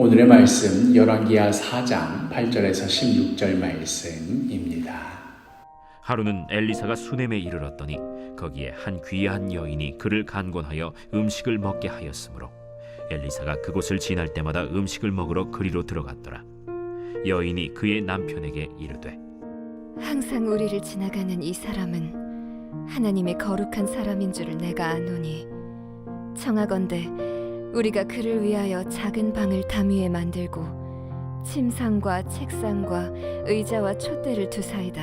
오늘의 말씀 열왕기하 4장 8절에서 16절 말씀입니다. 하루는 엘리사가 수넴에 이르렀더니 거기에 한 귀한 여인이 그를 간곤하여 음식을 먹게 하였으므로 엘리사가 그곳을 지날 때마다 음식을 먹으러 그리로 들어갔더라. 여인이 그의 남편에게 이르되 항상 우리를 지나가는 이 사람은 하나님의 거룩한 사람인 줄을 내가 아노니 청하건대 우리가 그를 위하여 작은 방을 담 위에 만들고 침상과 책상과 의자와 촛대를 두사이다.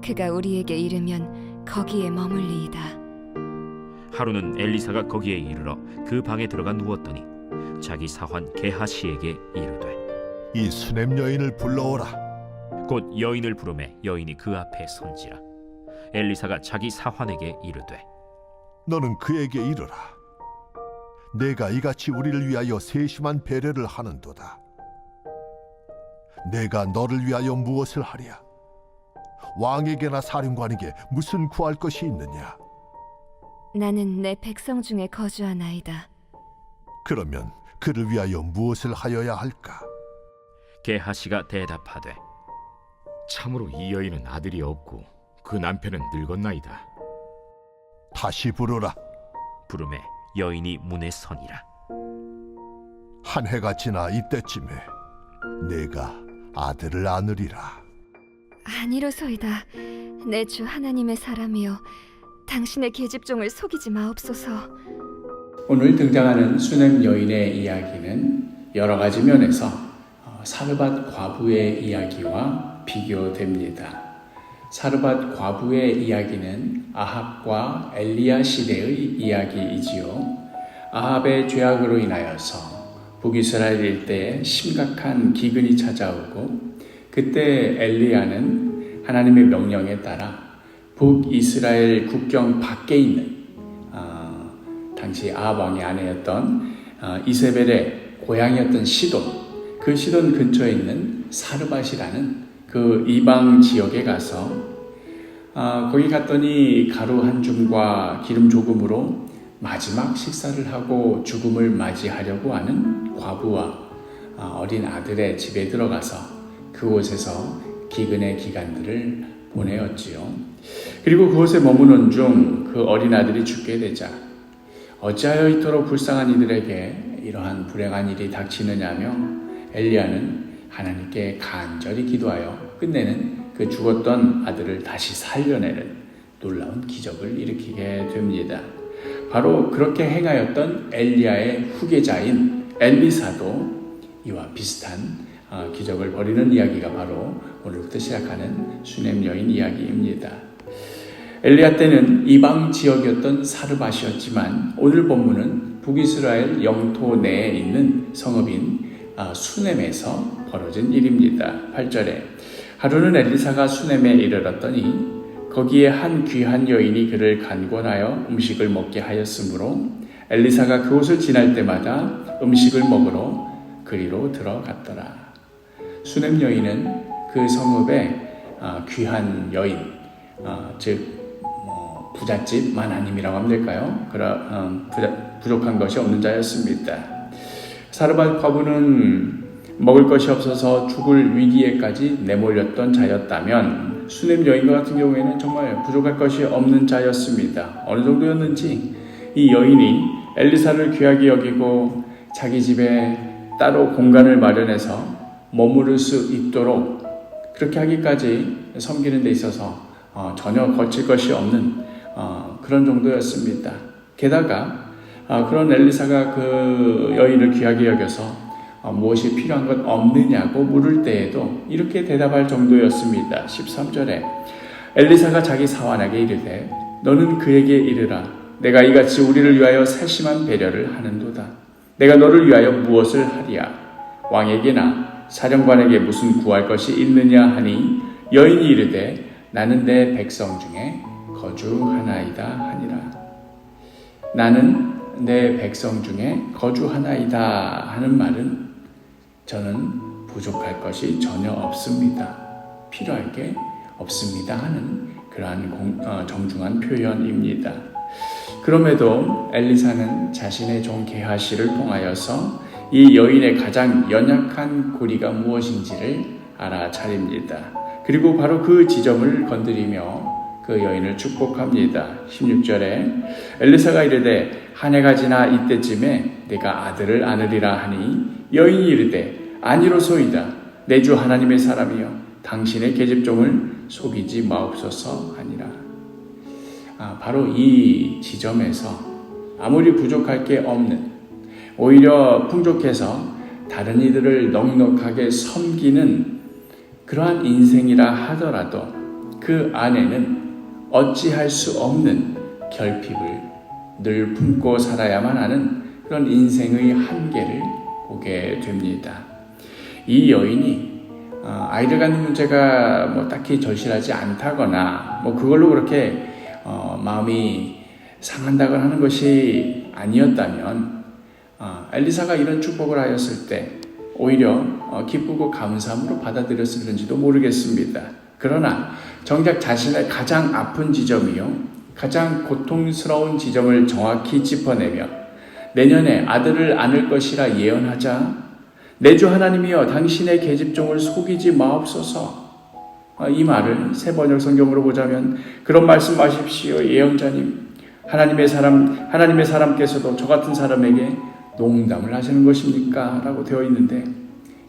그가 우리에게 이르면 거기에 머물리이다. 하루는 엘리사가 거기에 이르러 그 방에 들어가 누웠더니 자기 사환 게하시에게 이르되 이 수넴 여인을 불러오라. 곧 여인을 부르매 여인이 그 앞에 선지라. 엘리사가 자기 사환에게 이르되 너는 그에게 이르라. 내가 이같이 우리를 위하여 세심한 배려를 하는도다. 내가 너를 위하여 무엇을 하랴? 왕에게나 사령관에게 무슨 구할 것이 있느냐? 나는 내 백성 중에 거주하나이다. 그러면 그를 위하여 무엇을 하여야 할까? 게하시가 대답하되 참으로 이 여인은 아들이 없고 그 남편은 늙었나이다. 다시 부르라. 부르매 여인이 문에 서니라. 한 해가 지나 이때쯤에 내가 아들을 안으리라. 아니로소이다. 내 주 하나님의 사람이여 당신의 계집종을 속이지 마옵소서. 오늘 등장하는 수넴 여인의 이야기는 여러 가지 면에서 사르밧 과부의 이야기와 비교됩니다. 사르밧 과부의 이야기는 아합과 엘리야 시대의 이야기이지요. 아합의 죄악으로 인하여서 북이스라엘 일대에 심각한 기근이 찾아오고 그때 엘리야는 하나님의 명령에 따라 북이스라엘 국경 밖에 있는 당시 아합 왕의 아내였던 이세벨의 고향이었던 시돈, 그 시돈 근처에 있는 사르밧이라는 그 이방 지역에 가서 거기 갔더니 가루 한 줌과 기름 조금으로 마지막 식사를 하고 죽음을 맞이하려고 하는 과부와 어린 아들의 집에 들어가서 그곳에서 기근의 기간들을 보내었지요. 그리고 그곳에 머무는 중 그 어린 아들이 죽게 되자 어찌하여 이토록 불쌍한 이들에게 이러한 불행한 일이 닥치느냐며 엘리야는 하나님께 간절히 기도하여 끝내는 그 죽었던 아들을 다시 살려내는 놀라운 기적을 일으키게 됩니다. 바로 그렇게 행하였던 엘리야의 후계자인 엘리사도 이와 비슷한 기적을 벌이는 이야기가 바로 오늘부터 시작하는 수넴 여인 이야기입니다. 엘리야 때는 이방 지역이었던 사르밧이었지만 오늘 본문은 북이스라엘 영토 내에 있는 성읍인 수넴에서 벌어진 일입니다. 8절에 하루는 엘리사가 수넴에 이르렀더니 거기에 한 귀한 여인이 그를 간곤하여 음식을 먹게 하였으므로 엘리사가 그곳을 지날 때마다 음식을 먹으러 그리로 들어갔더라. 수넴 여인은 그 성읍의 귀한 여인, 즉 부잣집 마나님이라고 하면 될까요? 부족한 것이 없는 자였습니다. 사르밧 과부는 먹을 것이 없어서 죽을 위기에까지 내몰렸던 자였다면 수넴 여인과 같은 경우에는 정말 부족할 것이 없는 자였습니다. 어느 정도였는지 이 여인이 엘리사를 귀하게 여기고 자기 집에 따로 공간을 마련해서 머무를 수 있도록 그렇게 하기까지 섬기는 데 있어서 전혀 거칠 것이 없는 그런 정도였습니다. 게다가 그런 엘리사가 그 여인을 귀하게 여겨서 무엇이 필요한 것 없느냐고 물을 때에도 이렇게 대답할 정도였습니다. 13절에 엘리사가 자기 사환에게 이르되 너는 그에게 이르라. 내가 이같이 우리를 위하여 세심한 배려를 하는도다. 내가 너를 위하여 무엇을 하리야? 왕에게나 사령관에게 무슨 구할 것이 있느냐 하니 여인이 이르되 나는 내 백성 중에 거주하나이다 하니라. 나는 내 백성 중에 거주하나이다 하는 말은 저는 부족할 것이 전혀 없습니다. 필요할 게 없습니다 하는 그러한 정중한 표현입니다. 그럼에도 엘리사는 자신의 종 게하시를 통하여서 이 여인의 가장 연약한 고리가 무엇인지를 알아차립니다. 그리고 바로 그 지점을 건드리며 그 여인을 축복합니다. 16절에 엘리사가 이르되 한 해가 지나 이때쯤에 내가 아들을 안으리라 하니 여인이 이르되 아니로소이다. 내 주 하나님의 사람이여 당신의 계집종을 속이지 마옵소서 하니라. 바로 이 지점에서 아무리 부족할 게 없는, 오히려 풍족해서 다른 이들을 넉넉하게 섬기는 그러한 인생이라 하더라도 그 안에는 어찌할 수 없는 결핍을 늘 품고 살아야만 하는 그런 인생의 한계를 보게 됩니다. 이 여인이 아이를 갖는 문제가 딱히 절실하지 않다거나 그걸로 그렇게 마음이 상한다거나 하는 것이 아니었다면 엘리사가 이런 축복을 하였을 때 오히려 기쁘고 감사함으로 받아들였을는지도 모르겠습니다. 그러나 정작 자신의 가장 아픈 지점이요, 가장 고통스러운 지점을 정확히 짚어내며 내년에 아들을 안을 것이라 예언하자 내 주 하나님이여 당신의 계집종을 속이지 마옵소서. 이 말을 새 번역 성경으로 보자면 그런 말씀하십시오 예언자님, 하나님의 사람께서도 저 같은 사람에게 농담을 하시는 것입니까? 라고 되어 있는데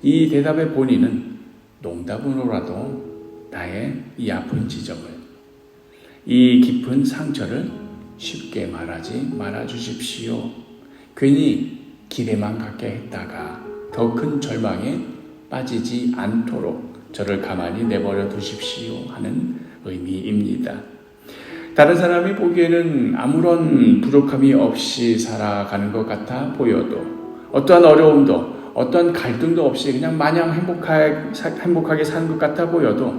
이 대답의 본인은 농담으로라도 나의 이 아픈 지점을, 이 깊은 상처를 쉽게 말하지 말아주십시오. 괜히 기대만 갖게 했다가 더 큰 절망에 빠지지 않도록 저를 가만히 내버려 두십시오 하는 의미입니다. 다른 사람이 보기에는 아무런 부족함이 없이 살아가는 것 같아 보여도, 어떠한 어려움도 어떠한 갈등도 없이 그냥 마냥 행복하게 사는 것 같아 보여도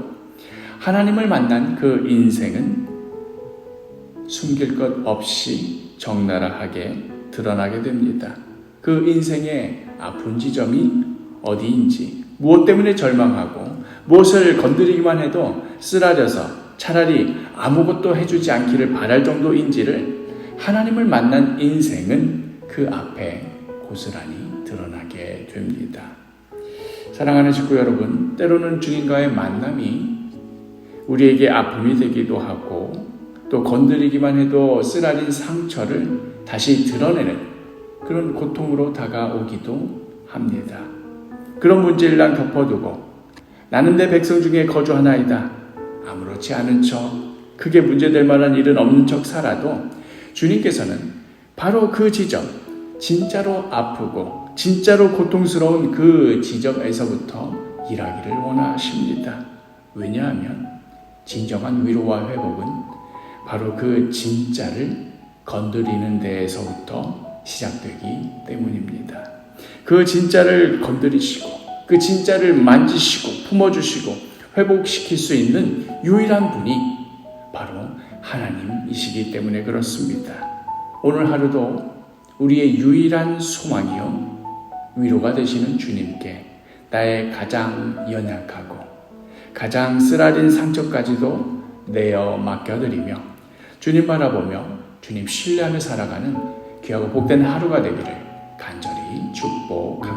하나님을 만난 그 인생은 숨길 것 없이 적나라하게 드러나게 됩니다. 그 인생의 아픈 지점이 어디인지, 무엇 때문에 절망하고 무엇을 건드리기만 해도 쓰라려서 차라리 아무것도 해주지 않기를 바랄 정도인지를 하나님을 만난 인생은 그 앞에 고스란히 드러나게 됩니다. 사랑하는 식구 여러분, 때로는 주님과의 만남이 우리에게 아픔이 되기도 하고 또 건드리기만 해도 쓰라린 상처를 다시 드러내는 그런 고통으로 다가오기도 합니다. 그런 문제를 난 덮어두고 나는 내 백성 중에 거주하나이다, 아무렇지 않은 척, 크게 문제될 만한 일은 없는 척 살아도 주님께서는 바로 그 지점, 진짜로 아프고 진짜로 고통스러운 그 지점에서부터 일하기를 원하십니다. 왜냐하면 진정한 위로와 회복은 바로 그 진짜를 건드리는 데에서부터 시작되기 때문입니다. 그 진짜를 건드리시고 그 진짜를 만지시고 품어주시고 회복시킬 수 있는 유일한 분이 바로 하나님이시기 때문에 그렇습니다. 오늘 하루도 우리의 유일한 소망이요 위로가 되시는 주님께 나의 가장 연약하고 가장 쓰라린 상처까지도 내어 맡겨드리며 주님 바라보며 주님 신뢰하며 살아가는 귀하고 복된 하루가 되기를 간절히 축복합니다.